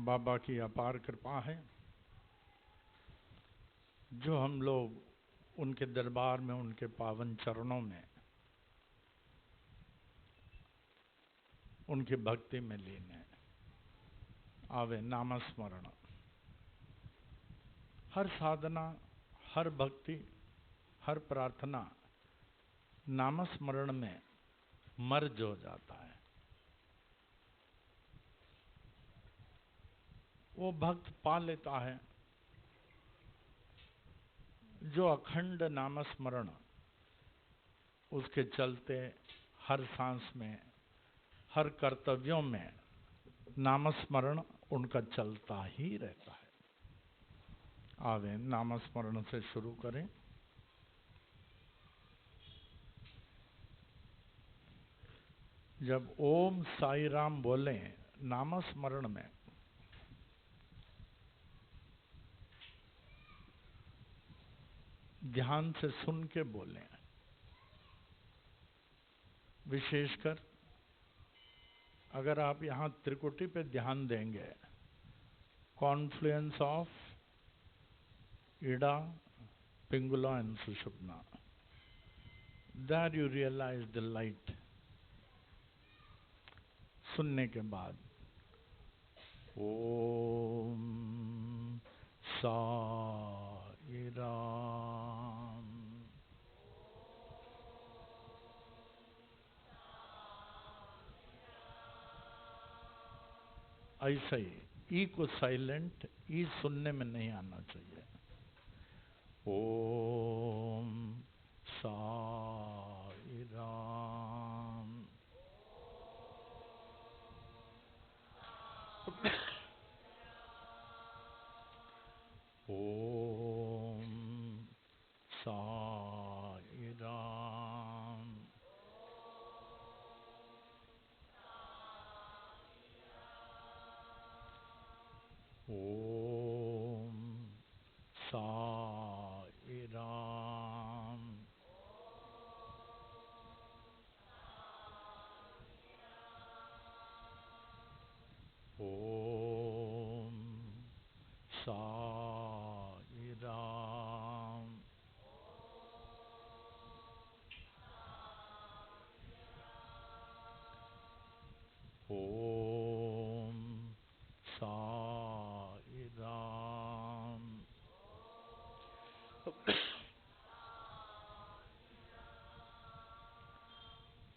बाबा की अपार कृपा है जो हम लोग उनके दरबार में, उनके पावन चरणों में, उनकी भक्ति में लीन है। आवे नामस्मरण। हर साधना, हर भक्ति, हर प्रार्थना नामस्मरण में मर्ज हो जाता है। वो भक्त पा लेता है जो अखंड नामस्मरण उसके चलते हर सांस में, हर कर्तव्यों में नामस्मरण उनका चलता ही रहता है। आवे नामस्मरण से शुरू करें। जब ओम साई राम बोले नामस्मरण में, ध्यान से सुन के बोलें। विशेषकर अगर आप यहाँ त्रिकुटी पे ध्यान देंगे, confluence of Ida, Pingala and Sushumna, there you realise the light. सुनने के बाद ओम साई राम, ऐसा ही ई को साइलेंट, ई सुनने में नहीं आना चाहिए। ओम साई राम। ओम साई राम। ओम साई राम। ओम साई राम।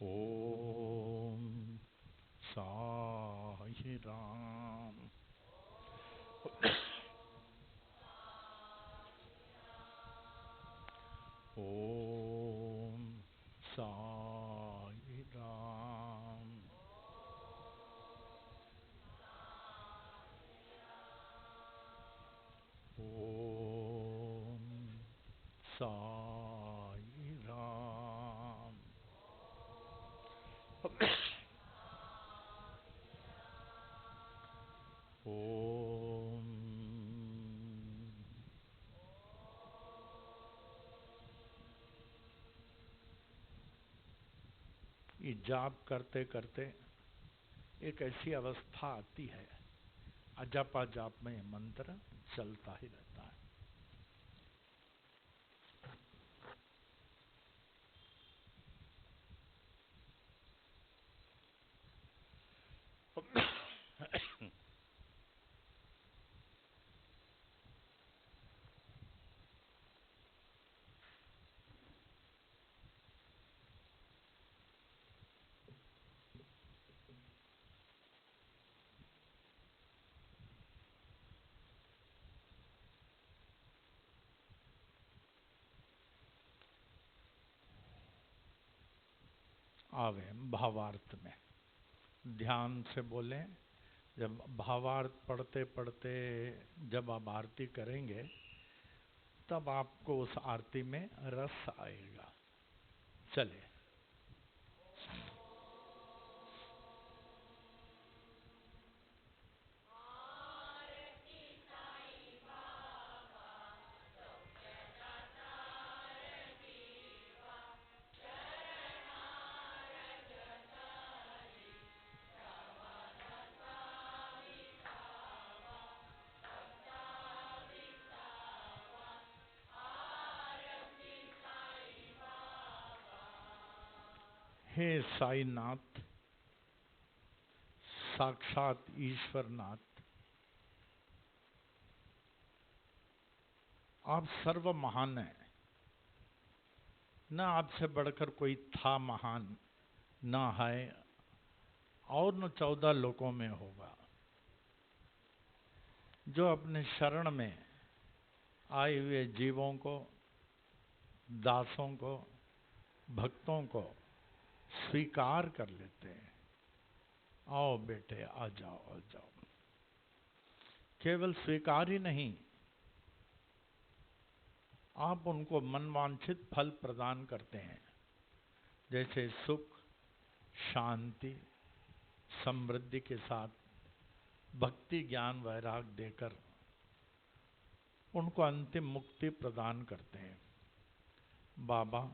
ओम साई राम। ओम साई राम। ओम साई राम। ओम साई राम। ओम। ये जाप करते करते एक ऐसी अवस्था आती है, अजापा जाप में मंत्र चलता ही रहता है। आवे भावार्थ में ध्यान से बोलें। जब भावार्थ पढ़ते पढ़ते जब आप आरती करेंगे तब आपको उस आरती में रस आएगा। चले। हे साईनाथ, साक्षात ईश्वरनाथ, आप सर्व महान हैं, न आपसे बढ़कर कोई था महान, न है और न 14 लोकों में होगा। जो अपने शरण में आए हुए जीवों को, दासों को, भक्तों को स्वीकार कर लेते हैं। आओ बेटे, आ जाओ, आ जाओ। केवल स्वीकार ही नहीं, आप उनको मनवांछित फल प्रदान करते हैं, जैसे सुख, शांति, समृद्धि के साथ भक्ति, ज्ञान, वैराग देकर उनको अंतिम मुक्ति प्रदान करते हैं। बाबा,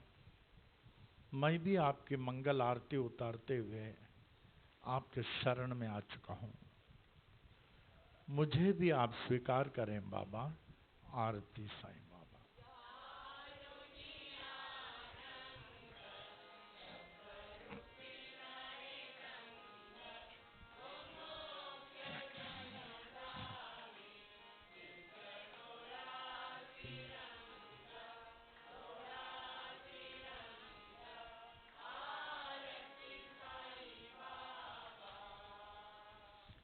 मैं भी आपकी मंगल आरती उतारते हुए आपके शरण में आ चुका हूँ, मुझे भी आप स्वीकार करें बाबा। आरती साईं बाबा।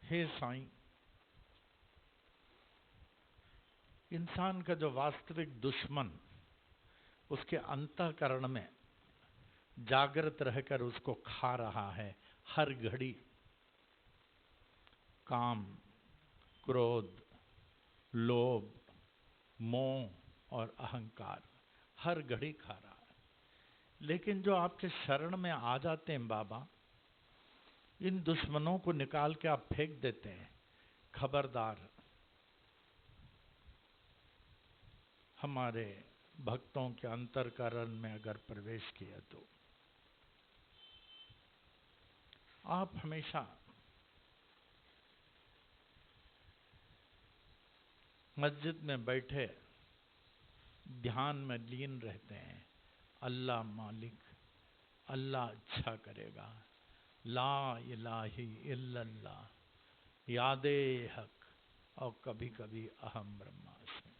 हे साईं, इंसान का जो वास्तविक दुश्मन उसके अंतःकरण में जागृत रहकर उसको खा रहा है हर घड़ी, काम, क्रोध, लोभ, मोह और अहंकार हर घड़ी खा रहा है। लेकिन जो आपके शरण में आ जाते हैं बाबा, इन दुश्मनों को निकाल के आप फेंक देते हैं। खबरदार, हमारे भक्तों के अंतरकरण में अगर प्रवेश किया तो आप हमेशा मस्जिद में बैठे ध्यान में लीन रहते हैं। अल्लाह मालिक, अल्लाह अच्छा करेगा, ला इलाही इल्लल्लाह, यादे हक, और कभी कभी अहम ब्रह्मास्मि।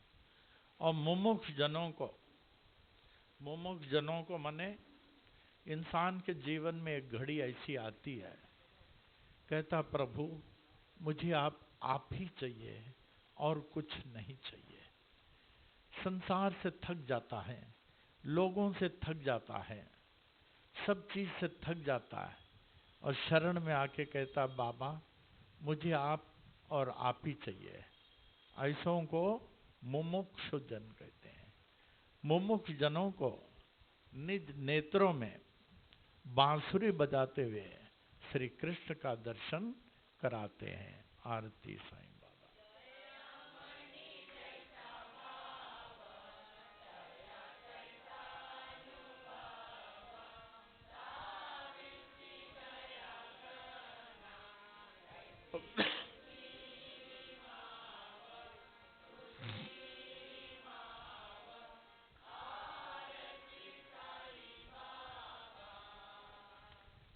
और मुमुक्ष जनों को मने, इंसान के जीवन में एक घड़ी ऐसी आती है, कहता प्रभु मुझे आप ही चाहिए और कुछ नहीं चाहिए। संसार से थक जाता है, लोगों से थक जाता है, सब चीज से थक जाता है, और शरण में आके कहता बाबा मुझे आप और आप ही चाहिए। ऐसों को मुमुक्षु जन कहते हैं। मुमुक्ष जनों को निज नेत्रों में बांसुरी बजाते हुए श्री कृष्ण का दर्शन कराते हैं। आरती साईं बाबा।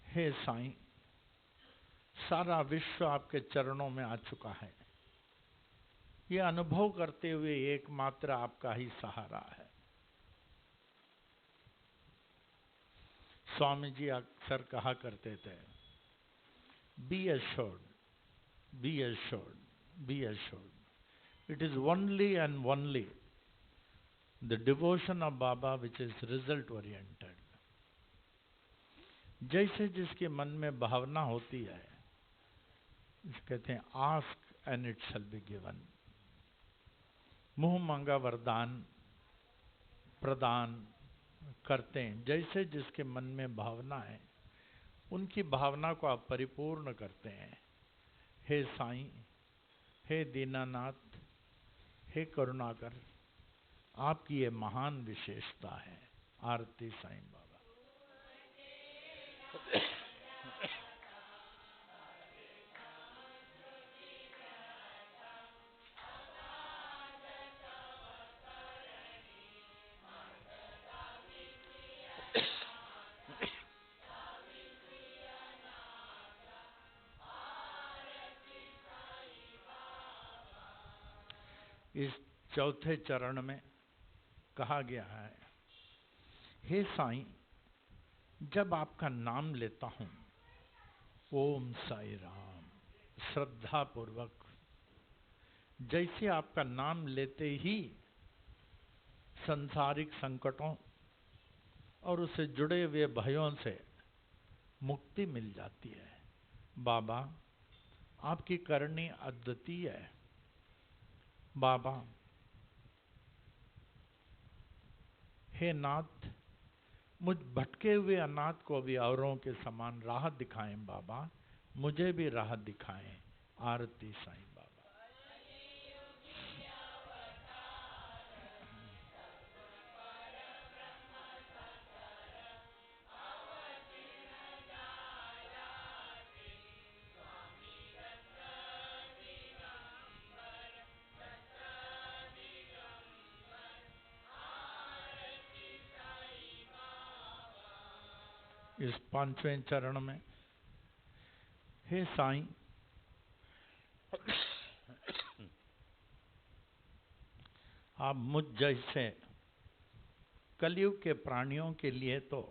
हे साईं, सारा विश्व आपके चरणों में आ चुका है। ये अनुभव करते हुए एकमात्र आपका ही सहारा है। स्वामी जी अक्सर कहा करते थे, be assured, be assured, be assured, it is only and only the devotion of Baba which is result oriented. जैसे जिसके मन में भावना होती है, कहते हैं ask and it shall be given. मुंह मांगा वरदान प्रदान करते हैं। जैसे जिसके मन में भावना है, उनकी भावना को आप परिपूर्ण करते हैं। हे साईं, हे दीनानाथ, हे करुणाकर, आपकी ये महान विशेषता है। आरती साईं बाबा। इस चौथे चरण में कहा गया है, हे साईं, जब आपका नाम लेता हूं, ओम साई राम, श्रद्धा पूर्वक, जैसे आपका नाम लेते ही संसारिक संकटों और उससे जुड़े हुए भयों से मुक्ति मिल जाती है। बाबा, आपकी करनी अद्वितीय है। बाबा, हे नाथ, मुझ भटके हुए अनाथ को भी औरों के समान राह दिखाएं बाबा, मुझे भी राह दिखाएं। आरती साईं बाबा। इस पांचवें चरण में, हे साईं, आप मुझ जैसे कलयुग के प्राणियों के लिए तो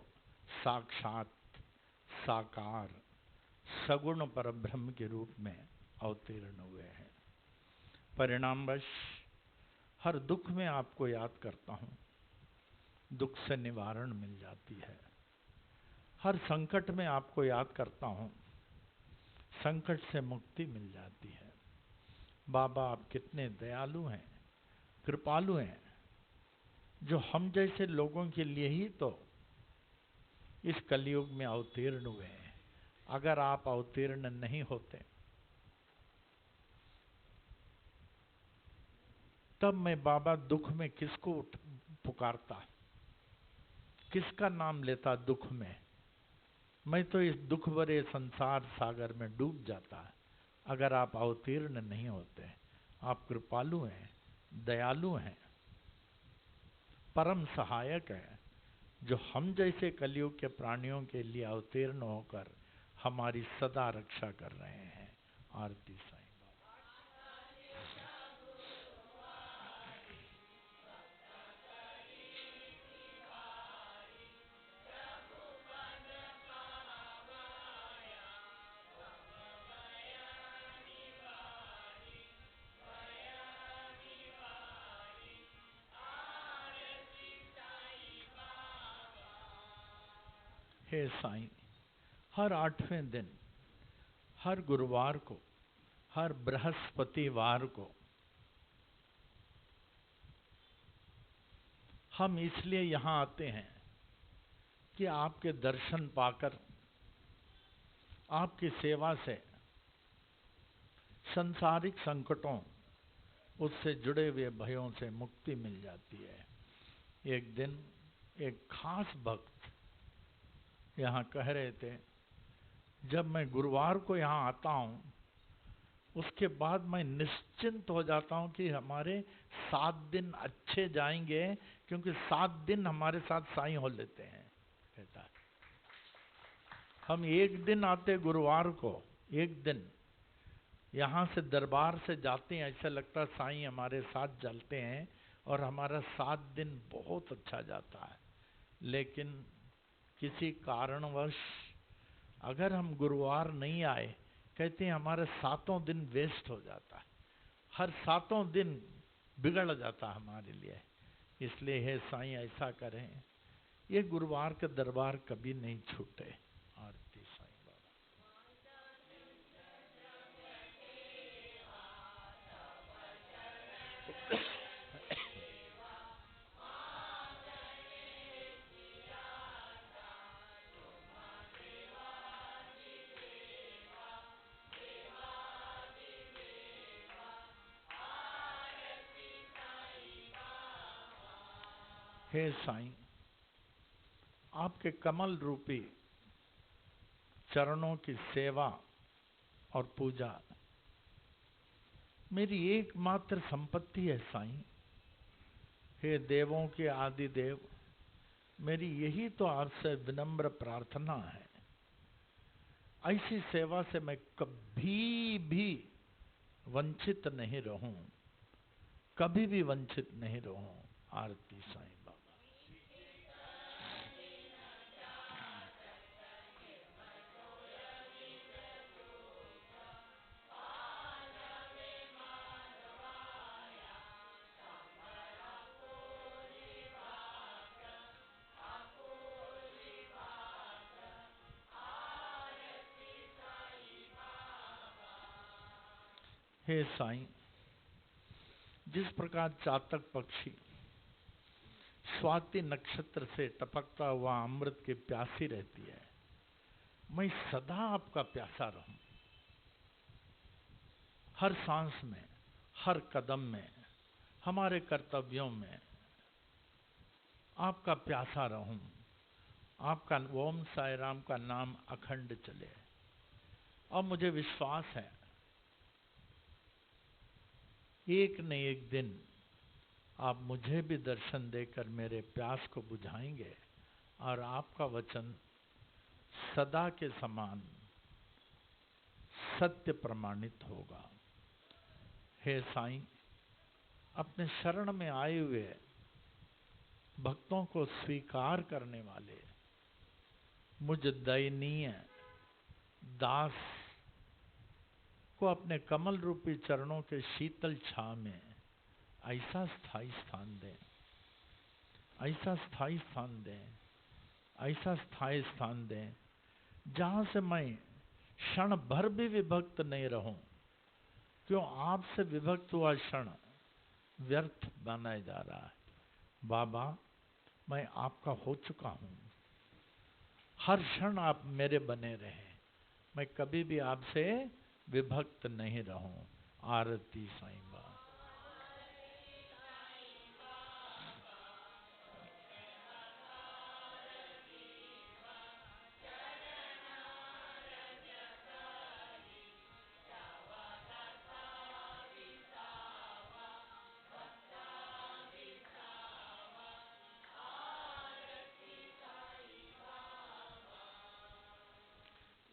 साक्षात साकार सगुण परब्रह्म के रूप में अवतीर्ण हुए हैं। परिणामवश हर दुख में आपको याद करता हूँ, दुख से निवारण मिल जाती है। हर संकट में आपको याद करता हूँ, संकट से मुक्ति मिल जाती है। बाबा, आप कितने दयालु हैं, कृपालु हैं, जो हम जैसे लोगों के लिए ही तो इस कलयुग में अवतीर्ण हुए हैं। अगर आप अवतीर्ण नहीं होते तब मैं बाबा दुख में किसको पुकारता, किसका नाम लेता दुख में? मैं तो इस दुख भरे संसार सागर में डूब जाता अगर आप अवतीर्ण नहीं होते। आप कृपालु हैं, दयालु हैं, परम सहायक हैं, जो हम जैसे कलयुग के प्राणियों के लिए अवतीर्ण होकर हमारी सदा रक्षा कर रहे हैं। आरती साईं। हे साईं, हर 8वें दिन, हर गुरुवार को, हर बृहस्पतिवार को हम इसलिए यहाँ आते हैं कि आपके दर्शन पाकर, आपकी सेवा से संसारिक संकटों, उससे जुड़े हुए भयों से मुक्ति मिल जाती है। एक दिन एक खास भक्त यहाँ कह रहे थे, जब मैं गुरुवार को यहाँ आता हूँ, उसके बाद मैं निश्चिंत हो जाता हूँ कि हमारे 7 दिन अच्छे जाएंगे, क्योंकि 7 दिन हमारे साथ साईं हो लेते हैं। कहता है, हम एक दिन आते गुरुवार को, एक दिन यहाँ से दरबार से जाते हैं, ऐसा लगता साईं हमारे साथ चलते हैं और हमारा 7 दिन बहुत अच्छा जाता है। लेकिन किसी कारणवश अगर हम गुरुवार नहीं आए, कहते हैं हमारे 7 दिन वेस्ट हो जाता है, हर 7 दिन बिगड़ जाता हमारे लिए। इसलिए हे साईं, ऐसा करें, ये गुरुवार के दरबार कभी नहीं छूटे। आरती साईं बाबा। हे साईं, आपके कमल रूपी चरणों की सेवा और पूजा मेरी एकमात्र संपत्ति है साईं। हे देवों के आदि देव, मेरी यही तो आपसे विनम्र प्रार्थना है, ऐसी सेवा से मैं कभी भी वंचित नहीं रहूं। कभी भी वंचित नहीं रहूं। आरती साईं बाबा। हे साईं, जिस प्रकार चातक पक्षी स्वाति नक्षत्र से टपकता हुआ अमृत की प्यासी रहती है, मैं सदा आपका प्यासा रहूं। हर सांस में, हर कदम में, हमारे कर्तव्यों में आपका प्यासा रहूं। आपका ओम साई राम का नाम अखंड चले। और मुझे विश्वास है एक न एक दिन आप मुझे भी दर्शन देकर मेरे प्यास को बुझाएंगे और आपका वचन सदा के समान सत्य प्रमाणित होगा। हे साईं, अपने शरण में आए हुए भक्तों को स्वीकार करने वाले मुझ दयनीय दास को अपने कमल रूपी चरणों के शीतल छाव में ऐसा स्थायी स्थान दें, ऐसा स्थायी स्थान दें, ऐसा स्थायी स्थान दें जहां से मैं क्षण भर भी विभक्त नहीं रहूं। क्यों आपसे विभक्त हुआ क्षण व्यर्थ बनाया जा रहा है। बाबा, मैं आपका हो चुका हूं। हर क्षण आप मेरे बने रहे, मैं कभी भी आपसे विभक्त नहीं रहूं। आरती साईं बाबा।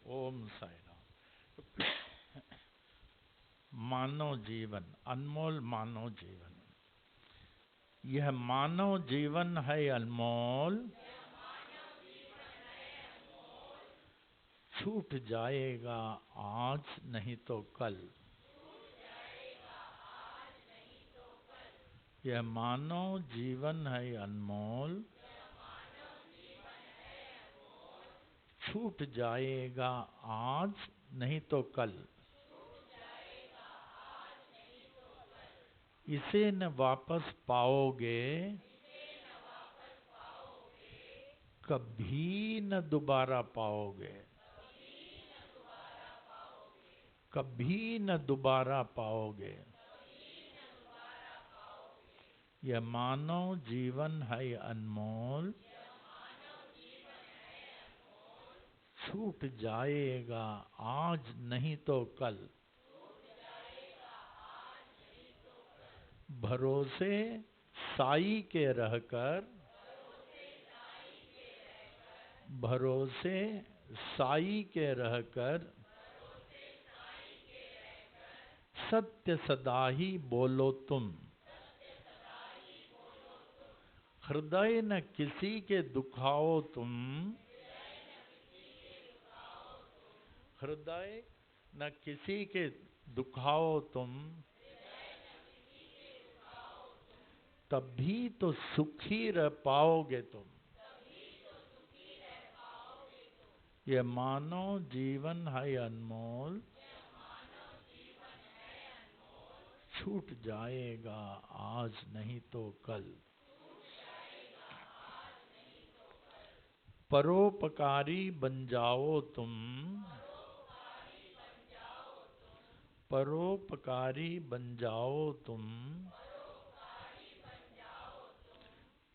ओम साई राम। मानव जीवन, अनमोल मानव जीवन, यह मानव जीवन है अनमोल, छूट जाएगा आज नहीं तो कल। यह मानव जीवन है अनमोल, छूट जाएगा आज नहीं तो कल। इसे न वापस पाओगे, कभी न दोबारा पाओगे, कभी न दोबारा पाओगे। यह मानव जीवन है अनमोल, छूट जाएगा आज नहीं तो कल। भरोसे साई के रहकर, भरोसे साई के रहकर, सत्य सदा ही बोलो तुम। हृदय न किसी के दुखाओ तुम, हृदय न किसी के दुखाओ तुम, तभी तो सुखी रह पाओगे तुम। ये मानव जीवन है अनमोल, छूट जाएगा आज नहीं तो कल। परोपकारी बन जाओ तुम, परोपकारी बन जाओ तुम,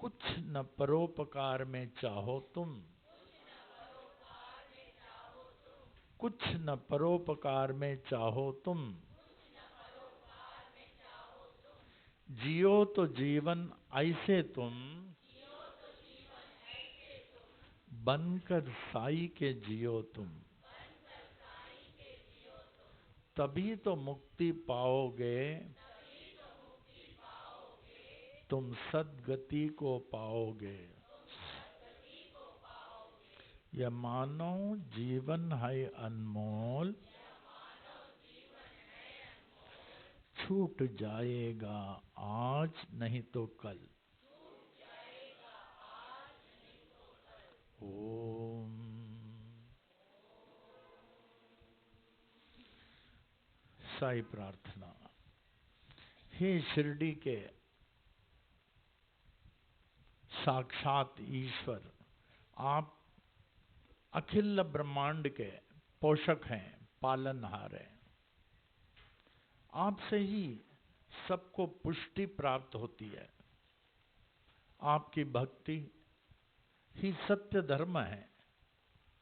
कुछ न परोपकार में चाहो तुम, कुछ न परोपकार में चाहो तुम। जियो तो जीवन ऐसे तुम, बनकर साई के जियो तुम। तभी तो मुक्ति पाओगे, तुम सद्गति को पाओगे। यह मानव जीवन है अनमोल, छूट जाएगा आज नहीं तो कल। ओम। साई प्रार्थना। हे शिरडी के साक्षात ईश्वर, आप अखिल ब्रह्मांड के पोषक हैं, पालनहार हैं। आपसे ही सबको पुष्टि प्राप्त होती है। आपकी भक्ति ही सत्य धर्म है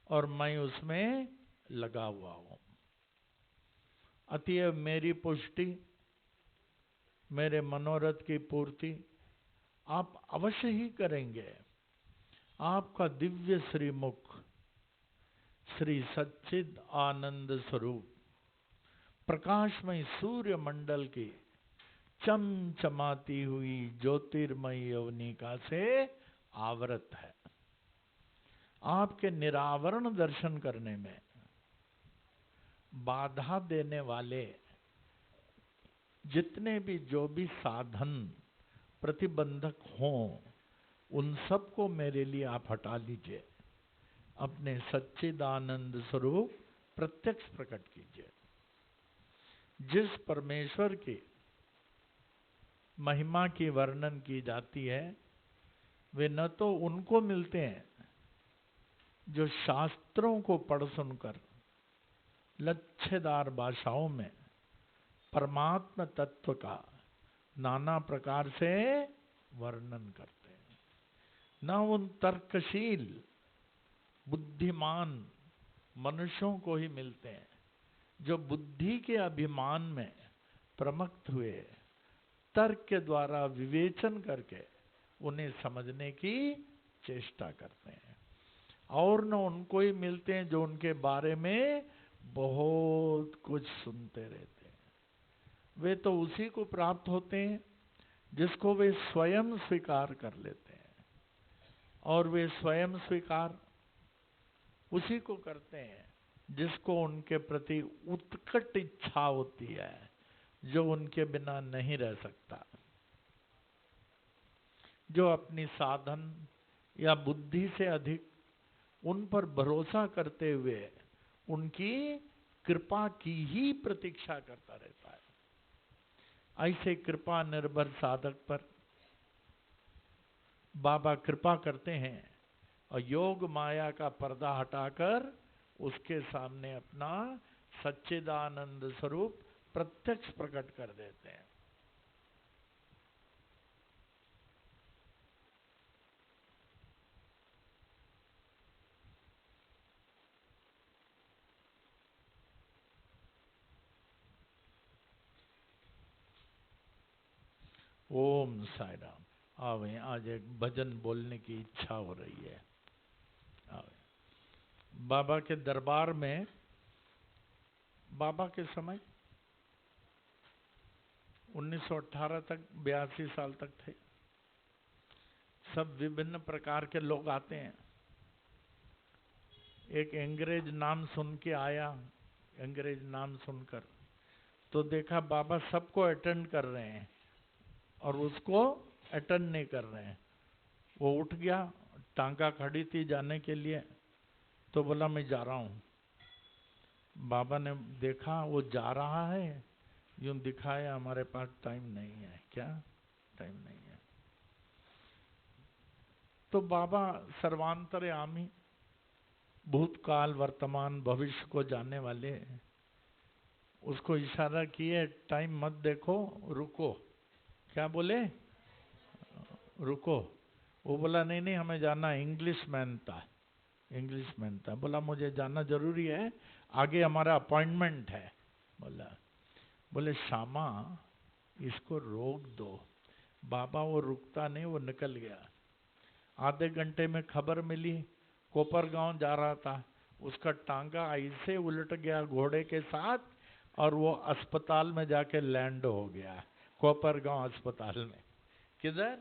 और मैं उसमें लगा हुआ हूं। अतएव मेरी पुष्टि, मेरे मनोरथ की पूर्ति आप अवश्य ही करेंगे। आपका दिव्य श्रीमुख, श्री सच्चिद आनंद स्वरूप, प्रकाशमय सूर्य मंडल की चमचमाती हुई ज्योतिर्मयी यवनिका से आवृत है। आपके निरावरण दर्शन करने में बाधा देने वाले जितने भी जो भी साधन प्रतिबंधक हों, उन सबको मेरे लिए आप हटा लीजिए। अपने सच्चिदानंद स्वरूप प्रत्यक्ष प्रकट कीजिए। जिस परमेश्वर की महिमा की वर्णन की जाती है, वे न तो उनको मिलते हैं जो शास्त्रों को पढ़ सुनकर लच्छेदार भाषाओं में परमात्मा तत्व का नाना प्रकार से वर्णन करते हैं, न उन तर्कशील बुद्धिमान मनुष्यों को ही मिलते हैं जो बुद्धि के अभिमान में प्रमत्त हुए तर्क के द्वारा विवेचन करके उन्हें समझने की चेष्टा करते हैं। और न उनको ही मिलते हैं जो उनके बारे में बहुत कुछ सुनते रहते हैं। वे तो उसी को प्राप्त होते हैं जिसको वे स्वयं स्वीकार कर लेते हैं, और वे स्वयं स्वीकार उसी को करते हैं जिसको उनके प्रति उत्कट इच्छा होती है, जो उनके बिना नहीं रह सकता। जो अपनी साधन या बुद्धि से अधिक उन पर भरोसा करते हुए उनकी कृपा की ही प्रतीक्षा करता रहता है। ऐसे कृपा निर्भर साधक पर बाबा कृपा करते हैं और योग माया का पर्दा हटाकर उसके सामने अपना सच्चिदानंद स्वरूप प्रत्यक्ष प्रकट कर देते हैं। ओम साई राम। आवे, आज एक भजन बोलने की इच्छा हो रही है। आवे। बाबा के दरबार में, बाबा के समय 1918 तक 82 साल तक थे। सब विभिन्न प्रकार के लोग आते हैं। एक अंग्रेज नाम सुन के आया, अंग्रेज नाम सुनकर तो देखा बाबा सबको अटेंड कर रहे हैं और उसको अटेंड नहीं कर रहे हैं। वो उठ गया, टांगा खड़ी थी जाने के लिए, तो बोला मैं जा रहा हूँ। बाबा ने देखा वो जा रहा है, यूं दिखाया हमारे पास टाइम नहीं है। क्या टाइम नहीं है? तो बाबा सर्वांतर्यामी, भूतकाल वर्तमान भविष्य को जानने वाले, उसको इशारा किए, टाइम मत देखो, रुको। क्या बोले? रुको। वो बोला नहीं नहीं हमें जाना है। इंग्लिश मैन था, इंग्लिश मैन था। बोला मुझे जाना जरूरी है, आगे हमारा अपॉइंटमेंट है। बोले श्यामा इसको रोक दो। बाबा वो रुकता नहीं, वो निकल गया। आधे घंटे में खबर मिली, कोपरगांव जा रहा था, उसका टांगा ऐसे उलट गया घोड़े के साथ और वो अस्पताल में जाके लैंड हो गया, कोपरगांव अस्पताल में। किधर?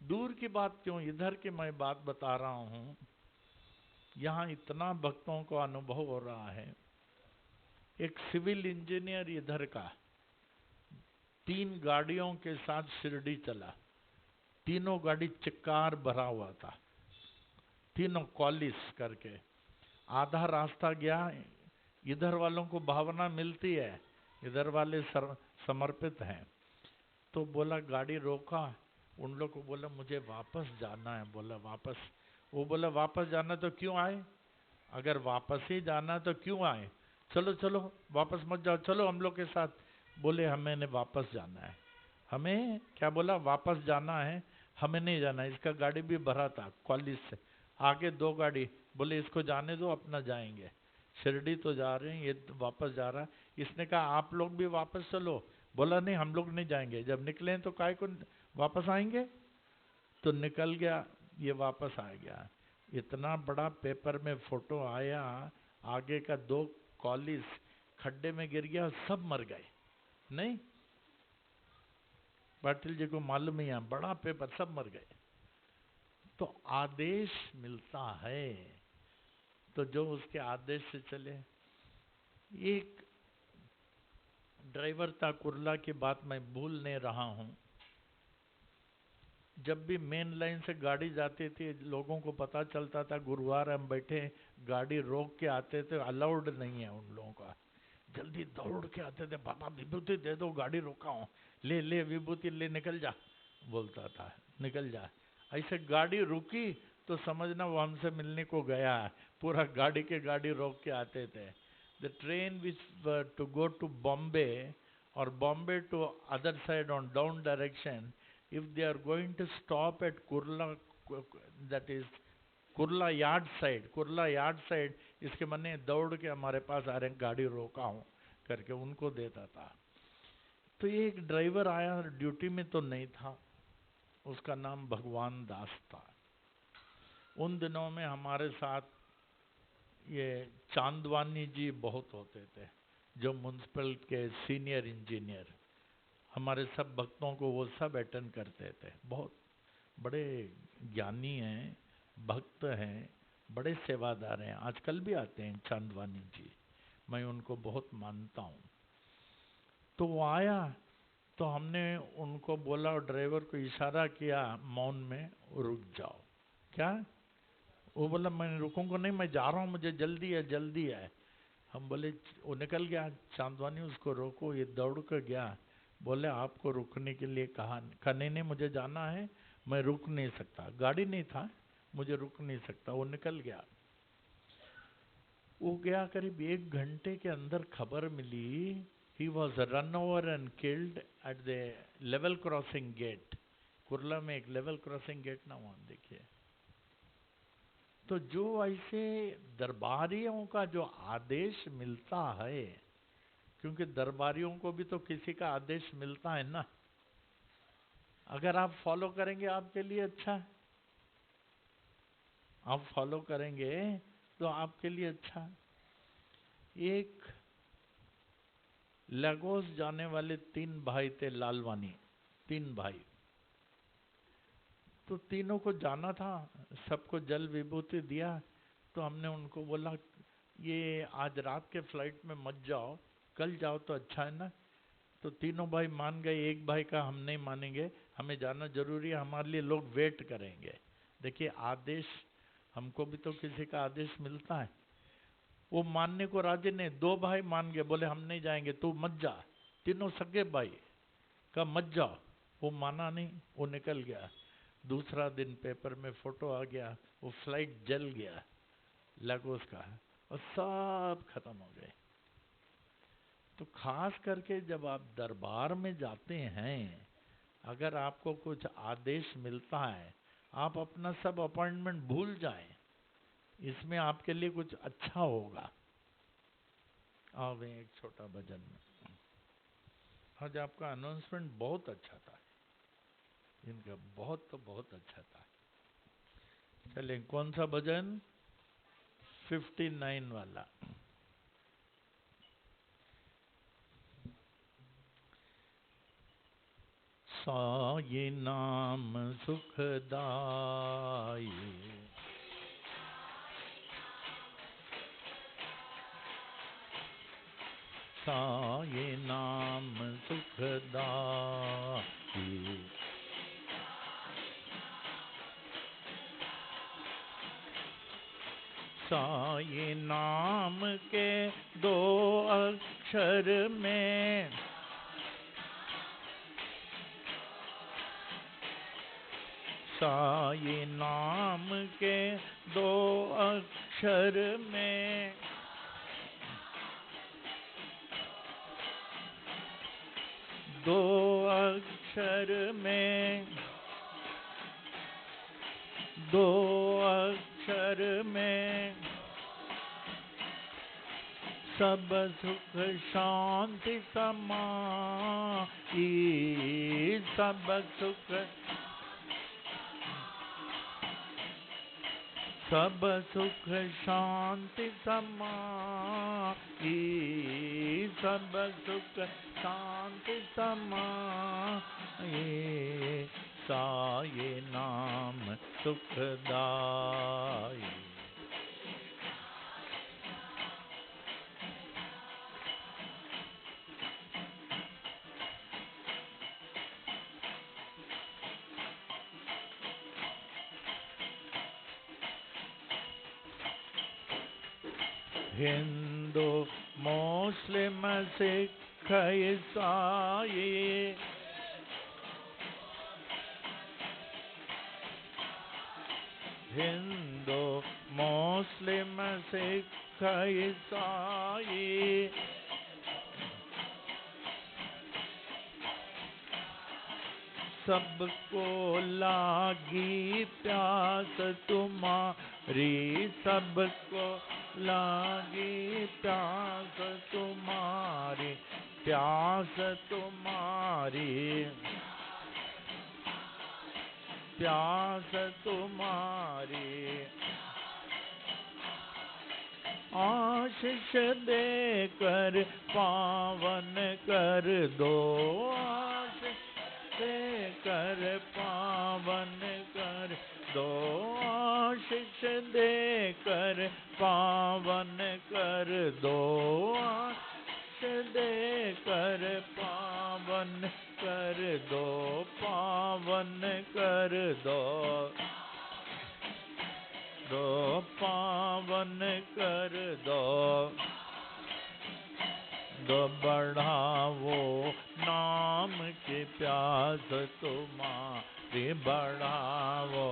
दूर की बात क्यों, इधर की मैं बात बता रहा हूं। यहां इतना भक्तों को अनुभव हो रहा है। एक सिविल इंजीनियर इधर का 3 गाड़ियों के साथ शिरडी चला। तीनों गाड़ी चिक्कार भरा हुआ था, तीनों कॉलिस करके। आधा रास्ता गया, इधर वालों को भावना मिलती है, इधर वाले समर्पित हैं। तो बोला, गाड़ी रोका, उन लोग को बोला मुझे वापस जाना है। बोला वापस? वो बोला वापस जाना तो क्यों आए? अगर वापस ही जाना तो क्यों आए? चलो चलो वापस मत जाओ, चलो हम लोग के साथ। बोले हमें वापस जाना है। हमें क्या बोला? वापस जाना है, हमें नहीं जाना है। इसका गाड़ी भी भरा था कॉलेज से, आगे 2 गाड़ी। बोले इसको जाने दो, अपना जाएंगे। शिरडी तो जा रहे हैं, ये तो वापस जा रहा है। इसने कहा आप लोग भी वापस चलो। बोला नहीं, हम लोग नहीं जाएंगे, जब निकले तो काय को वापस आएंगे। तो निकल गया, ये वापस आ गया। इतना बड़ा पेपर में फोटो आया, आगे का 2 कॉलेज खड्डे में गिर गया, सब मर गए। नहीं, पाटिल जी को मालूम ही है, बड़ा पेपर, सब मर गए। तो आदेश मिलता है, तो जो उसके आदेश से चले। एक ड्राइवर था, कुर्ला की बात मैं भूल नहीं रहा हूं। जब भी मेन लाइन से गाड़ी जाती थी, लोगों को पता चलता था गुरुवार हम बैठे, गाड़ी रोक के आते थे, अलाउड नहीं है उन लोगों का। जल्दी दौड़ के आते थे, बाबा विभूति दे दो, गाड़ी रोका हूं, ले ले विभूति ले, निकल जा, बोलता था, निकल जा। ऐसे गाड़ी रुकी तो समझना वो हमसे मिलने को गया है। पूरा गाड़ी के गाड़ी रोक के आते थे। The train which to go to Bombay और Bombay to other side on down direction, if they are going to stop at Kurla, that is Kurla yard side, Kurla yard side, इसके मने दौड़ के हमारे पास आ रहे हैं, गाड़ी रोका हूं करके उनको देता था। तो ये एक ड्राइवर आया, ड्यूटी में तो नहीं था, उसका नाम भगवान दास था। उन दिनों में हमारे साथ ये चांदवानी जी बहुत होते थे, जो म्युनिसिपल के सीनियर इंजीनियर। हमारे सब भक्तों को वो सब अटेंड करते थे। बहुत बड़े ज्ञानी हैं, भक्त हैं, बड़े सेवादार हैं। आजकल भी आते हैं चांदवानी जी, मैं उनको बहुत मानता हूँ। तो वो आया, तो हमने उनको बोला, और ड्राइवर को इशारा किया मौन में, रुक जाओ। क्या? वो बोला मैं रुकूंगा नहीं, मैं जा रहा हूँ, मुझे जल्दी है, जल्दी है। हम बोले, वो निकल गया चांदवानी, उसको रोको। ये दौड़ कर गया, बोले आपको रुकने के लिए कहा? नहीं नहीं, मुझे जाना है, मैं रुक नहीं सकता, गाड़ी नहीं था, मुझे रुक नहीं सकता। वो निकल गया। वो गया, करीब 1 घंटे के अंदर खबर मिली, he was run over and killed at the level crossing gate. Kurla में एक लेवल क्रॉसिंग गेट ना, वहां देखिए। तो जो ऐसे दरबारियों का जो आदेश मिलता है, क्योंकि दरबारियों को भी तो किसी का आदेश मिलता है ना, अगर आप फॉलो करेंगे आपके लिए अच्छा, आप फॉलो करेंगे तो आपके लिए अच्छा। एक लागोस जाने वाले 3 भाई थे, लालवानी, 3 भाई। तो तीनों को जाना था, सबको जल विभूति दिया। तो हमने उनको बोला ये आज रात के फ्लाइट में मत जाओ, कल जाओ तो अच्छा है ना। तो तीनों भाई मान गए। एक भाई का हम नहीं मानेंगे, हमें जाना जरूरी है, हमारे लिए लोग वेट करेंगे। देखिए आदेश, हमको भी तो किसी का आदेश मिलता है। वो मानने को राजी नहीं, 2 भाई मान गए, बोले हम नहीं जाएंगे, तू मत जा। तीनों सगे भाई का मत जाओ, वो माना नहीं, वो निकल गया। दूसरा दिन पेपर में फोटो आ गया, वो फ्लाइट जल गया लागोस का, और सब खत्म हो गए। तो खास करके जब आप दरबार में जाते हैं, अगर आपको कुछ आदेश मिलता है, आप अपना सब अपॉइंटमेंट भूल जाएं, इसमें आपके लिए कुछ अच्छा होगा। आओ भाई, एक छोटा भजन में। आज आपका अनाउंसमेंट बहुत अच्छा था, इनका बहुत तो बहुत अच्छा था। चलिए, कौन सा भजन? 59 वाला। साई नाम सुखदाई, साई नाम सुखदाई। साई नाम के दो अक्षर में, साई नाम के दो अक्षर में, दो अक्षर में, दो अक्षर में सब सुख शांति समाई, सब सुख, सब सुख शांति समाई, सब सुख शांति समाई। साई नाम सुखदाई, हिंदू मुस्लिम सिख ईसाई, हिंदू मुस्लिम सिख ईसाई, सबको लागी प्यास तुम्हारी, सबको लागी प्यास तुम्हारी, प्यास तुम्हारी, प्यास तुम्हारी। आशीष देकर पावन कर दो, आशीष देकर पावन कर दो, आशीष देकर पावन कर दो, आशीष देकर पावन कर दो, पावन कर दो, दो पावन कर दो, दो बढ़ावो नाम की प्यास तुम्हारी, बढ़ावो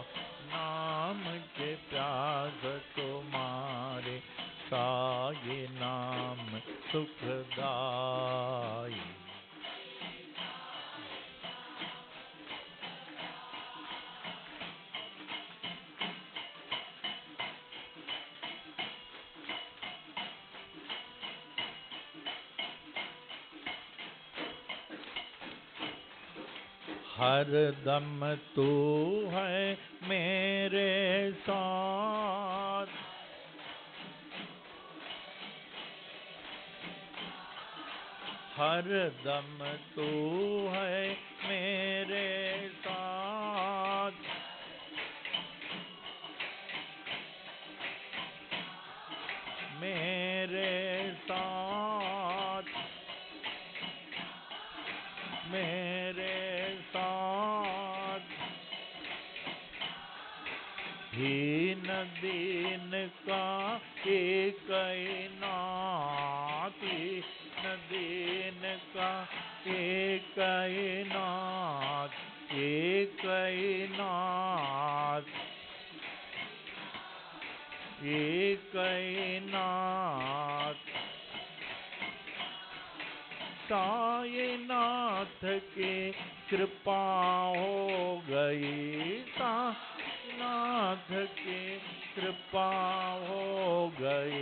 नाम की प्यास तुम्हारी। साई नाम सुखदाई, हर दम तू है मेरे साथ, हर दम तू है मेरे साथ, मेरे साथ, मेरे साथ। हीन दीन का एक नाथ, हीन दीन का एक नाथ, एक नाथ, एक नाथ। साई नाथ की कृपा हो गई, साई नाथ की कृपा हो गई,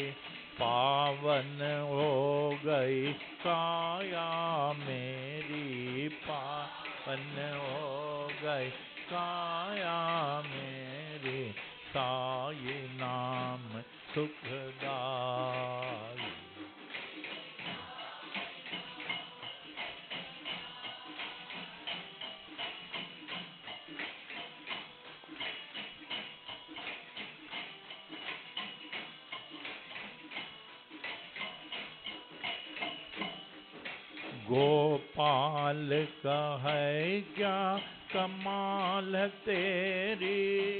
पावन हो गई काया मेरी, पावन हो गई काया मेरी। साई नाम सुखदाई, गोपाल का है क्या कमाल तेरी,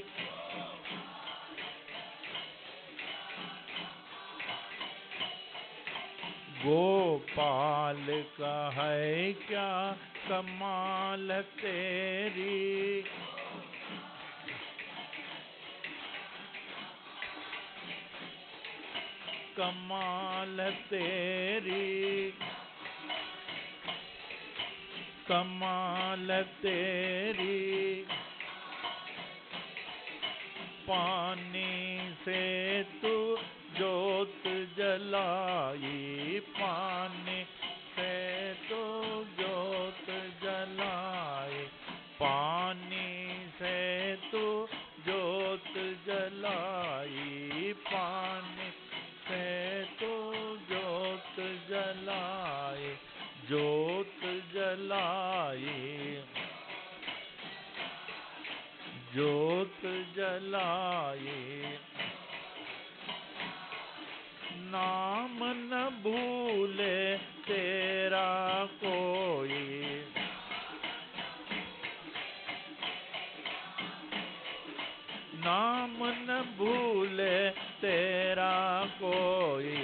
गोपाल का है क्या कमाल तेरी, कमाल तेरी, कमाल तेरी। पानी से तू जोत जलाई, पानी से तू जोत जलाई, पानी से तू जोत जलाई, पानी से तू जोत जलाई, जोत जलाई, जोत जलाई। नाम न भूले तेरा कोई, नाम न भूले तेरा कोई,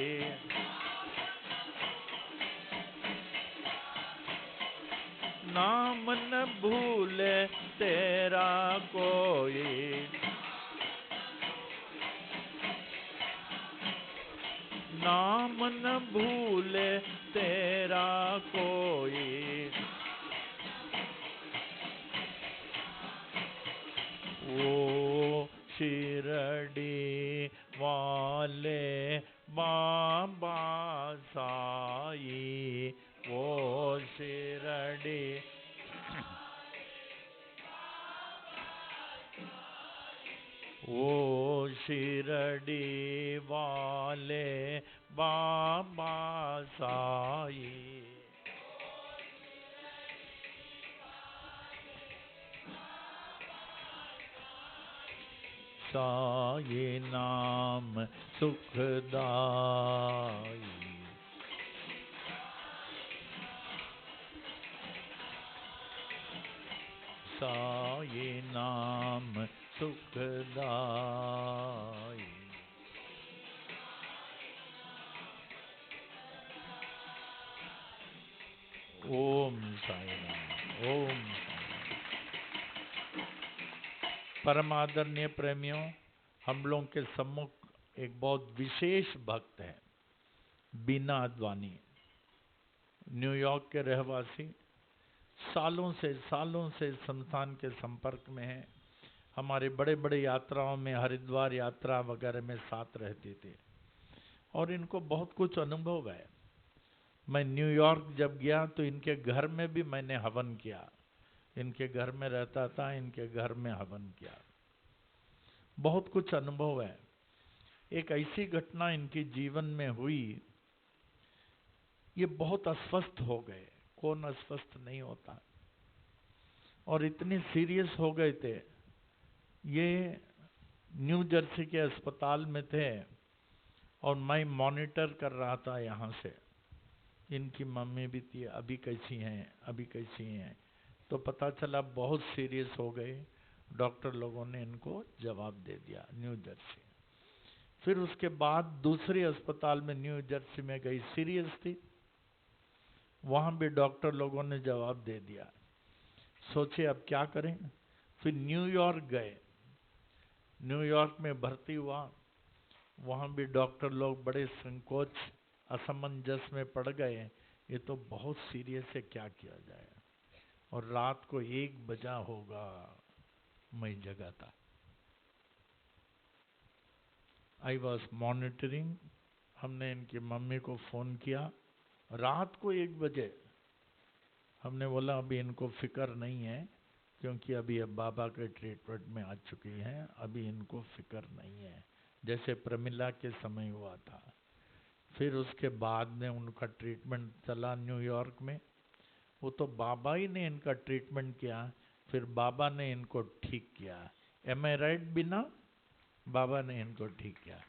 नाम न भूले तेरा कोई, नाम न भूले तेरा कोई। ओ शिरडी वाले बाबा साई, वो शिरडी, वो शिरडी वाले बाबा साई, साई नाम सुखदाई, साई नाम सुखदाई। ओम साई राम, ओम। परम आदरणीय प्रेमियों, हम लोगों के सम्मुख एक बहुत विशेष भक्त है, बीना अद्वानी, न्यूयॉर्क के रहवासी, सालों से संस्थान के संपर्क में है। हमारे बड़े बड़े यात्राओं में, हरिद्वार यात्रा वगैरह में साथ रहते थे और इनको बहुत कुछ अनुभव है। मैं न्यूयॉर्क जब गया तो इनके घर में भी मैंने हवन किया, इनके घर में रहता था, इनके घर में हवन किया, बहुत कुछ अनुभव है। एक ऐसी घटना इनके जीवन में हुई, ये बहुत अस्वस्थ हो गए, कौन अस्वस्थ नहीं होता, और इतने सीरियस हो गए थे। ये न्यू जर्सी के अस्पताल में थे और मैं मॉनिटर कर रहा था यहाँ से। इनकी मम्मी भी थी, अभी कैसी हैं, अभी कैसी हैं, तो पता चला बहुत सीरियस हो गए। डॉक्टर लोगों ने इनको जवाब दे दिया न्यू जर्सी। फिर उसके बाद दूसरे अस्पताल में न्यू जर्सी में गई, सीरियस थी, वहाँ भी डॉक्टर लोगों ने जवाब दे दिया। सोचे अब क्या करें, फिर न्यूयॉर्क गए, न्यूयॉर्क में भर्ती हुआ, वहाँ भी डॉक्टर लोग बड़े संकोच असमंजस में पड़ गए, ये तो बहुत सीरियस है, क्या किया जाए। और रात को 1 बजा होगा, मैं जगा था, आई वॉज मॉनिटरिंग। हमने इनकी मम्मी को फोन किया रात को 1 बजे। हमने बोला अभी इनको फिक्र नहीं है, क्योंकि अभी अब बाबा के ट्रीटमेंट में आ चुकी हैं, अभी इनको फिक्र नहीं है, जैसे प्रमिला के समय हुआ था। फिर उसके बाद में उनका ट्रीटमेंट चला न्यूयॉर्क में, वो तो बाबा ही ने इनका ट्रीटमेंट किया, फिर बाबा ने इनको ठीक किया। एम आई राइट बिना? बाबा ने इनको ठीक किया।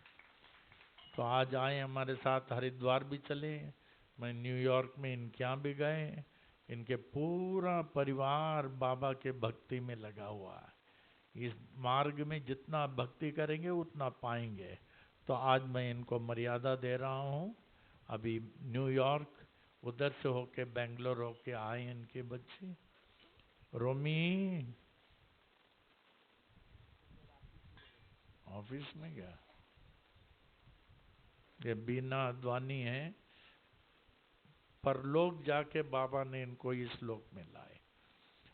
तो आज आए हमारे साथ, हरिद्वार भी चले, मैं न्यूयॉर्क में इनके यहाँ भी गए, इनके पूरा परिवार बाबा के भक्ति में लगा हुआ है। इस मार्ग में जितना भक्ति करेंगे उतना पाएंगे। तो आज मैं इनको मर्यादा दे रहा हूँ। अभी न्यूयॉर्क, उधर से होके बेंगलोर होके आए इनके बच्चे। रोमी ऑफिस में गया। ये बीना अद्वानी है, परलोक जाके बाबा ने इनको इस लोक में लाए।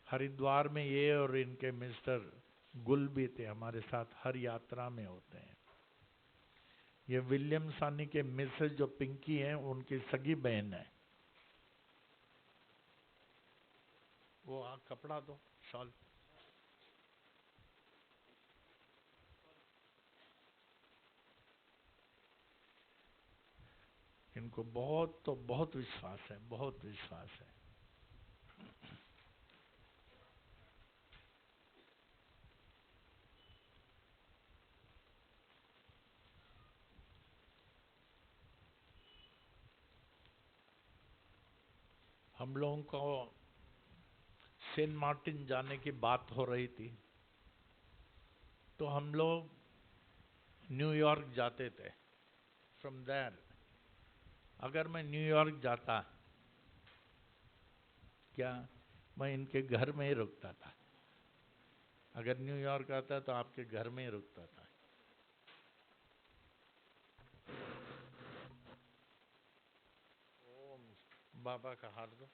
हरिद्वार में ये और इनके मिस्टर गुल भी थे, हमारे साथ हर यात्रा में होते हैं। ये विलियम सानी के मिसेस जो पिंकी हैं, उनकी सगी बहन है। वो कपड़ा दो, शॉल। इनको बहुत तो बहुत विश्वास है, बहुत विश्वास है। हम लोगों को सेंट मार्टिन जाने की बात हो रही थी, तो हम लोग न्यूयॉर्क जाते थे। फ्रॉम देयर, अगर मैं न्यूयॉर्क जाता, क्या मैं इनके घर में ही रुकता था। अगर न्यूयॉर्क आता तो आपके घर में ही रुकता था। बाबा का हाथ दो।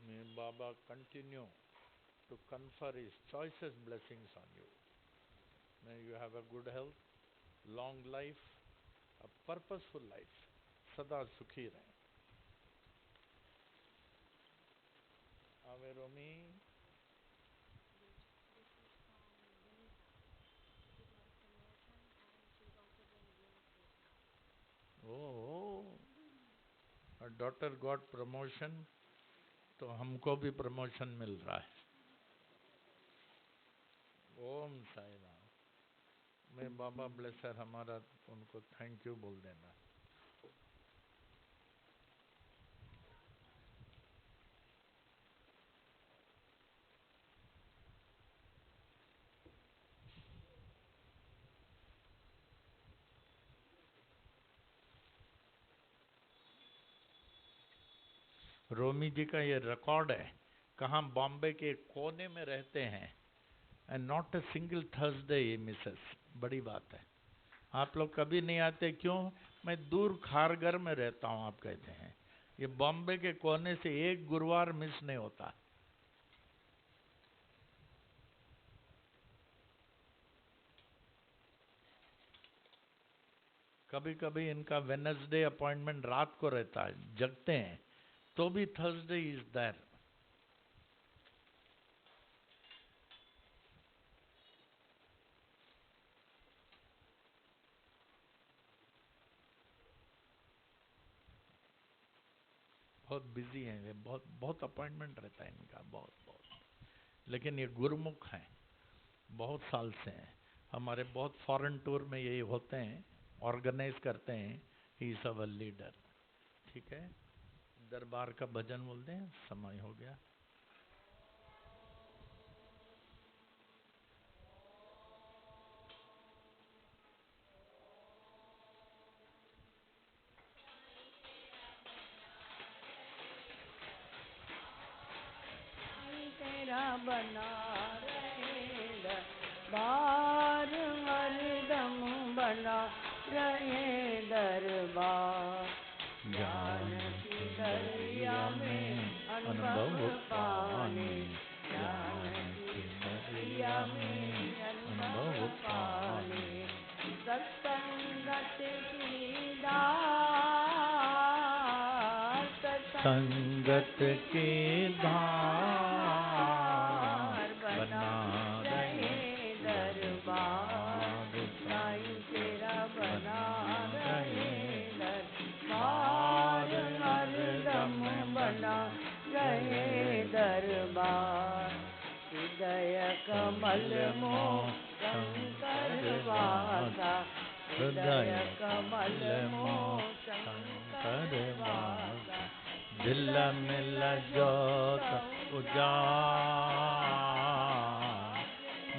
May Baba continue to confer his choicest blessings on you. May you have a good health, long life, a purposeful life. सदा सुखी रहें। आवे रोमी। Oh, her daughter got promotion, तो हमको भी प्रमोशन मिल रहा है। ओम साई राम। मैं बाबा ब्लेसर हमारा, उनको थैंक यू बोल देना। रोमी जी का ये रिकॉर्ड है, कहाँ बॉम्बे के कोने में रहते हैं, and not a single Thursday ये मिसेस। बड़ी बात है। आप लोग कभी नहीं आते, क्यों? मैं दूर खारगर में रहता हूँ, आप कहते हैं। ये बॉम्बे के कोने से एक गुरुवार मिस नहीं होता। कभी कभी इनका वेडनेसडे अपॉइंटमेंट रात को रहता है, जगते हैं, तो भी थर्सडे इज देयर। बहुत बिजी हैं ये, बहुत बहुत अपॉइंटमेंट रहता है इनका, बहुत बहुत। लेकिन ये गुरुमुख हैं, बहुत साल से हैं। हमारे बहुत फॉरेन टूर में यही होते हैं, ऑर्गेनाइज करते हैं। He is our leader. ठीक है, दरबार का भजन बोलते हैं, समय हो गया। तेरा बना रहे दरबार, हरदम बना रहे दरबार। ज्ञान की दरिया में अनुभव पाने, ज्ञान की दरिया में अनुभव पाने, सत्संगत की दात, संगत की धार बना रहे दरबार साईं तेरा बना रहे दरबार हरदम बना रहे दरबार हृदय कमल मोह शंकर वासा हृदय कमल मोह शंकर वासा दिल मिल जोत उजाड़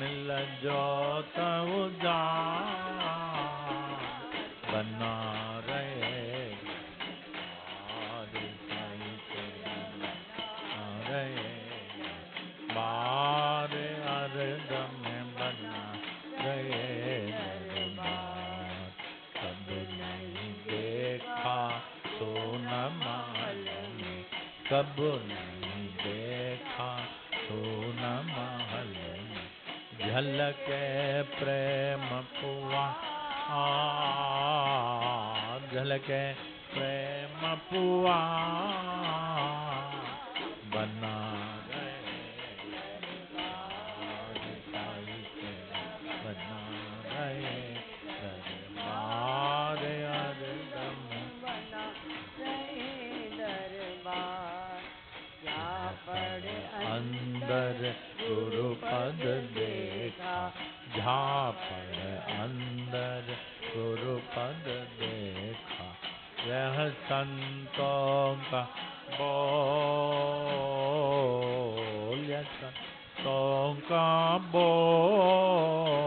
मिल जोत उजाड़ बना रहे बार हरदम बना रहे दरबार कब नहीं देखा सोन महल में कब नहीं देखा सोन महल में झलके प्रेम पुआर झलके प्रेम पुआर बना बना रहे दरबार हरदम बना रहे दरबार क्या पढ़े अंदर गुरुपद देखा झापड़ अंदर गुरुपद देखा यह संतों का बोल यह संतों का बोल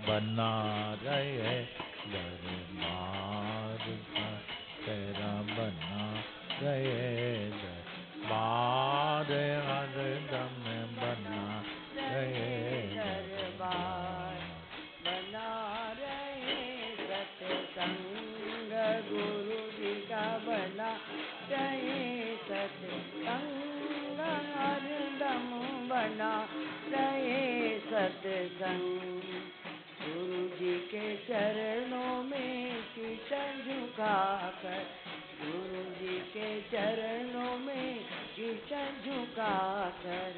बना रहे दरबार तेरा बना रहे दरबार हरदम बना रहे दरबार बना रहे सत्संग गुरु जी का बना रहे सत्संग हरदम बना रहे सत्संग गुरु जी के चरणों में शीश झुकाकर गुरु जी के चरणों में शीश झुकाकर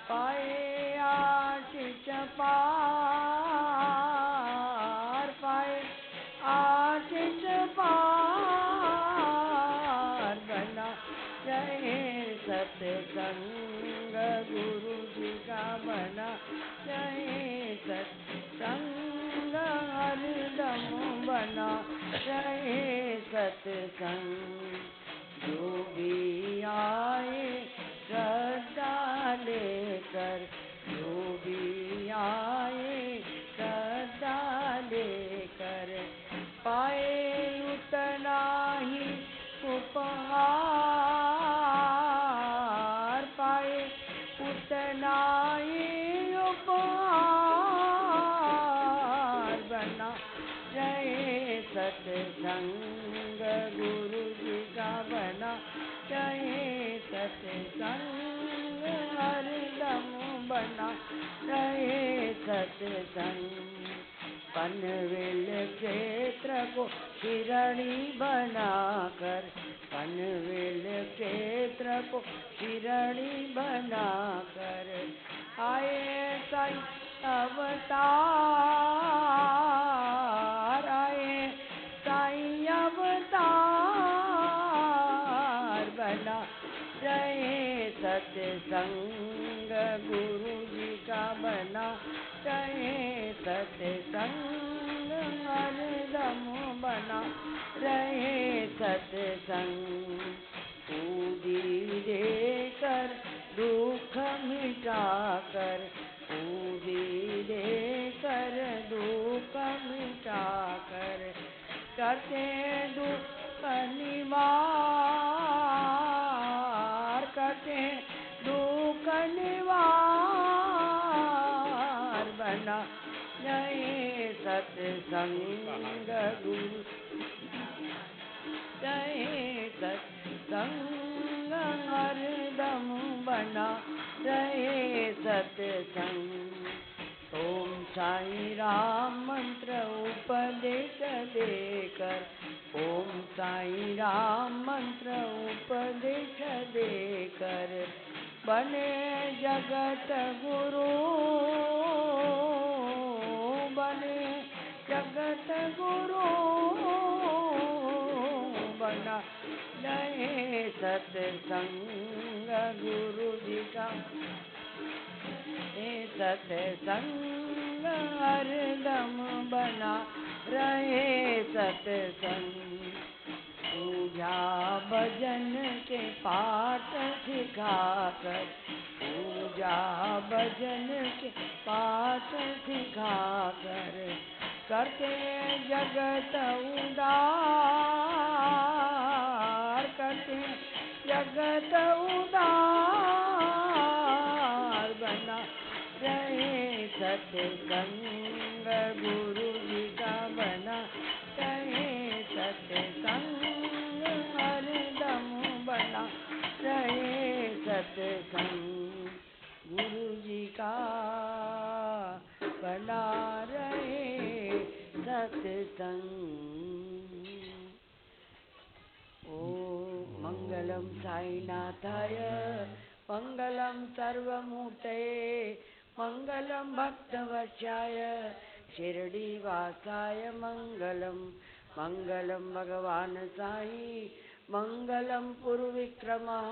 पाए आशीष पार पाए आशीष पार बना रहे सत्संग गुरु जी का बना रहे सत्संग हरदम बना रहे सत्संग जो भी आए श्रद्धा लेकर जो भी आए श्रद्धा लेकर पाए उतना ही उपहार पाए उतना ही उपहार बना रहे सत्संग गुरु जी का बना रहे सत्संग हरदम बना रहे सत्संग पनवेल क्षेत्र को शिरणी बनाकर पनवेल क्षेत्र को शिरणी बनाकर आए साईं अवतार आए साईं अवतार बना रहे सत्संग गुरु जी का बना रहे सत्संग हरदम बना रहे सत्संग पूजी देकर दुख मिटाकर पूजी देकर दुख मिटाकर करते दुख निवार करते दुख निवार बना रहे सत्संग गुरु रहे सत्संग हरदम बना रहे सत्संग ओम साई राम मंत्र उपदेश देकर ओम साईं राम मंत्र उपदेश देकर बने जगत गुरु, बने जगत गुरु, बना रहे सत्संग गुरु जी का, सत्संग हरदम बना रहे सत्संग। पूजा भजन के पाठ सिखाकर, पूजा भजन के पाठ सिखाकर करते जगत उदार, करते जगत उदार, बना रहे सत्संग गुरु जी का, बना रहे सत्संग हरदम बना रहे सत्संग गुरु जी का, बना रहे सत्संग। ओ मंगलम साईनाथाय मंगलम सर्वमूर्तये, मंगलम भक्तवत्साय शिरडीवासाय मंगलम, मंगलम भगवान साई, मंगलम पुरविक्रमः,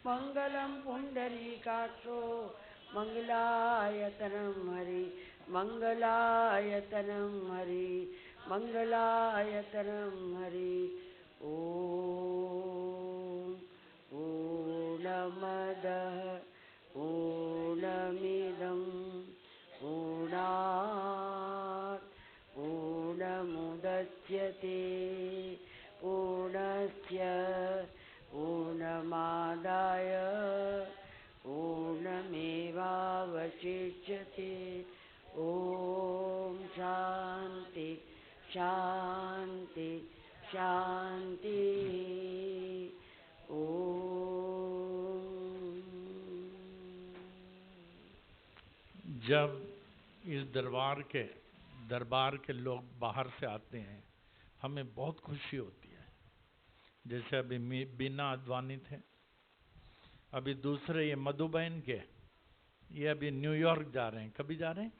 मंगलम पुंडरीकाक्षो, मंगलायतनम हरि, मंगलायतनम हरि, मंगलायतनम हरि। ओम पूर्णमदः पूर्णमिदं पूर्णात् पूर्णमुदच्यते, पूर्णस्य पूर्णमादाय पूर्णमेवावशिष्यते। ओम शांति शांति शांति। जब इस दरबार के लोग बाहर से आते हैं, हमें बहुत खुशी होती है। जैसे अभी बीना अद्वानी थे, अभी दूसरे ये मधुबन के, ये अभी न्यूयॉर्क जा रहे हैं। कभी जा रहे हैं?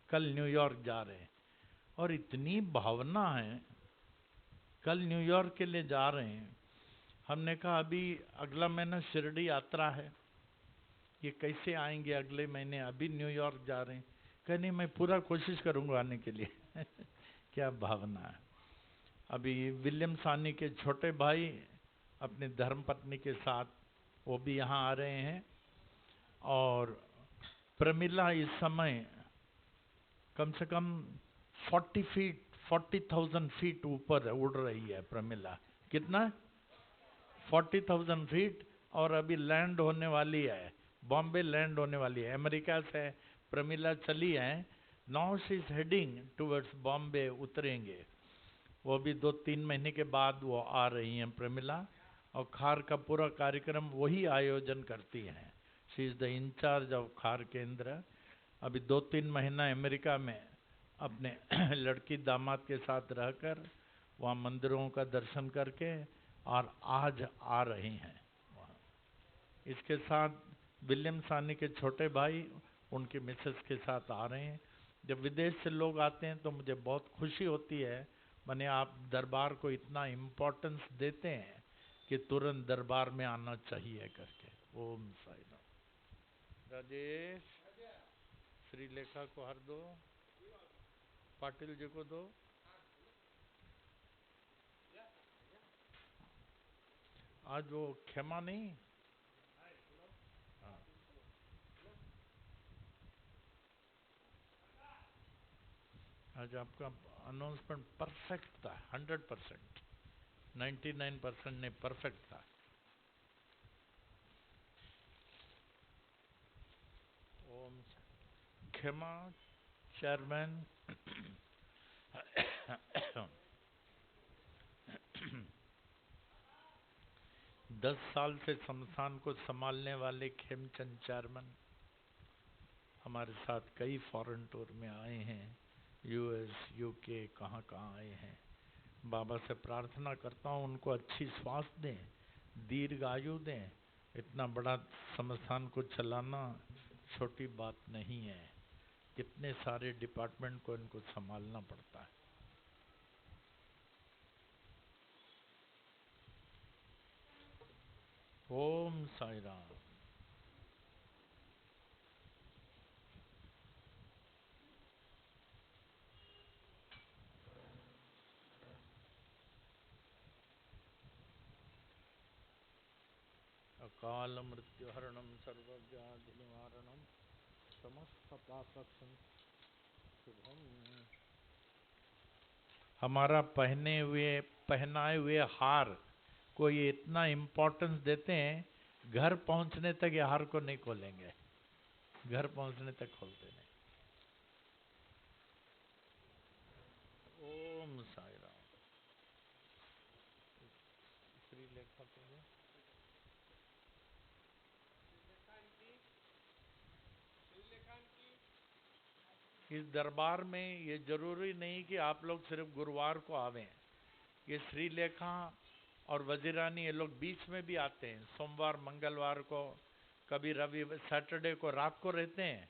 कल न्यूयॉर्क जा रहे हैं। और इतनी भावना है, कल न्यूयॉर्क के लिए जा रहे हैं। हमने कहा अभी अगला महीना शिरडी यात्रा है, ये कैसे आएंगे अगले महीने, अभी न्यूयॉर्क जा रहे हैं। कहीं नहीं, मैं पूरा कोशिश करूंगा आने के लिए। क्या भावना है। अभी विलियम सानी के छोटे भाई अपनी धर्मपत्नी के साथ वो भी यहाँ आ रहे हैं। और प्रमिला इस समय कम से कम 40,000 फीट ऊपर उड़ रही है प्रमिला। कितना? 40,000 फीट। और अभी लैंड होने वाली है, बॉम्बे लैंड होने वाली है। अमेरिका से प्रमिला चली है, now she is heading towards Bombay, उतरेंगे। वो भी 2-3 महीने के बाद वो आ रही हैं प्रमिला। और खार का पूरा कार्यक्रम वही आयोजन करती हैं। She is the incharge of Khar Kendra. अभी 2-3 महीना अमेरिका में अपने लड़की दामाद के साथ रहकर वहाँ मंदिरों का दर्शन करके और आज आ रही हैं। इसके साथ विलियम सानी के छोटे भाई उनके मिसेस के साथ आ रहे हैं। जब विदेश से लोग आते हैं तो मुझे बहुत खुशी होती है। माने आप दरबार को इतना इम्पोर्टेंस देते हैं कि तुरंत दरबार में आना चाहिए करके। ओम साई राम। राजेश, श्रीलेखा को हर दो, पाटिल जी को दो। आज वो क्षमा नहीं। हाँ। आज आपका अनाउंसमेंट परफेक्ट था, 100%, 99% नहीं, परफेक्ट था। ओम क्षमा चेयरमैन। 10 साल से शमशान को संभालने वाले खेमचंद चेयरमैन हमारे साथ कई फॉरेन टूर में आए हैं, यूएस यूके कहाँ आए हैं। बाबा से प्रार्थना करता हूँ उनको अच्छी स्वास्थ्य दें, दीर्घ आयु दें। इतना बड़ा संस्थान को चलाना छोटी बात नहीं है, कितने सारे डिपार्टमेंट को इनको संभालना पड़ता है। ओम साई राम। अकाल मृत्यु हरणम सर्वव्याधि निवारणम समस्त पाप शुभम। हमारा पहनाए हुए हार को ये इतना इम्पोर्टेंस देते हैं, घर पहुंचने तक ये हार को नहीं खोलेंगे, घर पहुंचने तक खोलते नहीं। ओम साई राम। श्रीलेखा इस दरबार में ये जरूरी नहीं कि आप लोग सिर्फ गुरुवार को आवें, ये श्रीलेखा और वजीरानी ये लोग बीच में भी आते हैं, सोमवार मंगलवार को, कभी रवि सैटरडे को रात को रहते हैं।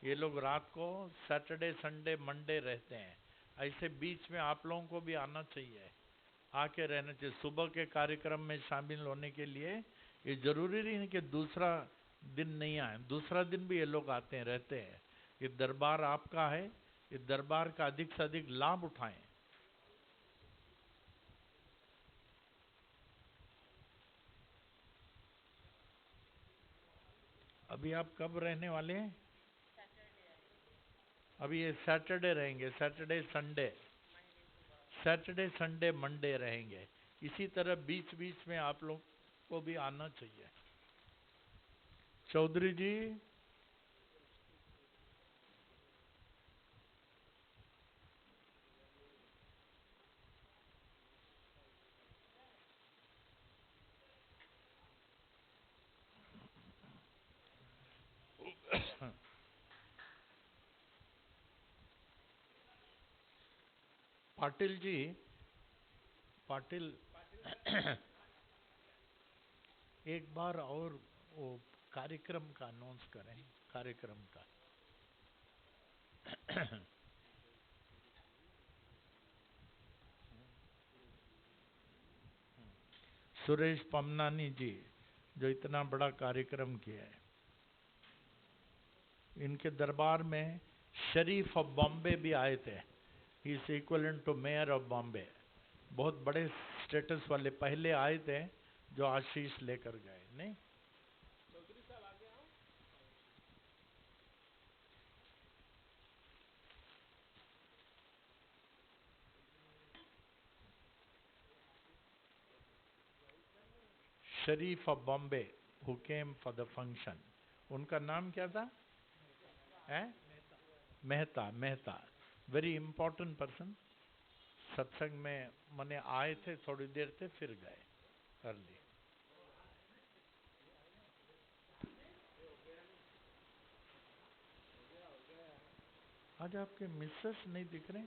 ये लोग रात को सैटरडे संडे मंडे रहते हैं। ऐसे बीच में आप लोगों को भी आना चाहिए, आके रहना चाहिए सुबह के कार्यक्रम में शामिल होने के लिए। ये जरूरी नहीं कि दूसरा दिन नहीं आए, दूसरा दिन भी ये लोग आते हैं रहते हैं। ये दरबार आपका है, इस दरबार का अधिक से अधिक लाभ उठाएं। अभी आप कब रहने वाले हैं? अभी ये सैटरडे रहेंगे, सैटरडे संडे मंडे रहेंगे। इसी तरह बीच बीच में आप लोग को भी आना चाहिए। चौधरी जी, पाटिल जी, पाटिल एक बार और वो कार्यक्रम का अनाउंस करें, कार्यक्रम का। सुरेश पमनानी जी जो इतना बड़ा कार्यक्रम किया है, इनके दरबार में शरीफ ऑफ बॉम्बे भी आए थे। He is equivalent to mayor of Bombay. बहुत बड़े स्टेटस वाले पहले आए थे जो आशीष लेकर गए। नहीं, sheriff of Bombay who came for the function, उनका नाम क्या था? Mehta, Mehta, very important person. सत्संग में मने आए थे, थोड़ी देर थे, फिर गए अर्ली। आज आपके मिसेस नहीं दिख रहे?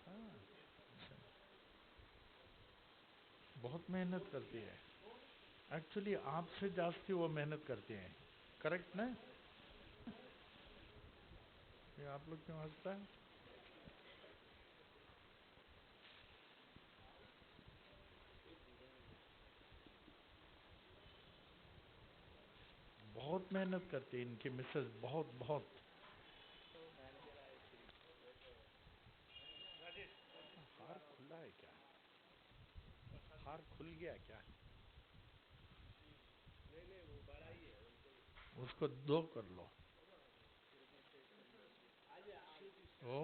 हाँ, बहुत मेहनत करती है। एक्चुअली आपसे जास्ती वो मेहनत करती हैं, करेक्ट ना? ये आप लोग क्यों हंसता है? बहुत मेहनत करती है इनकी मिसेस, बहुत बहुत। हार खुला है क्या? हार खुल गया क्या? उसको दो कर लो। ओ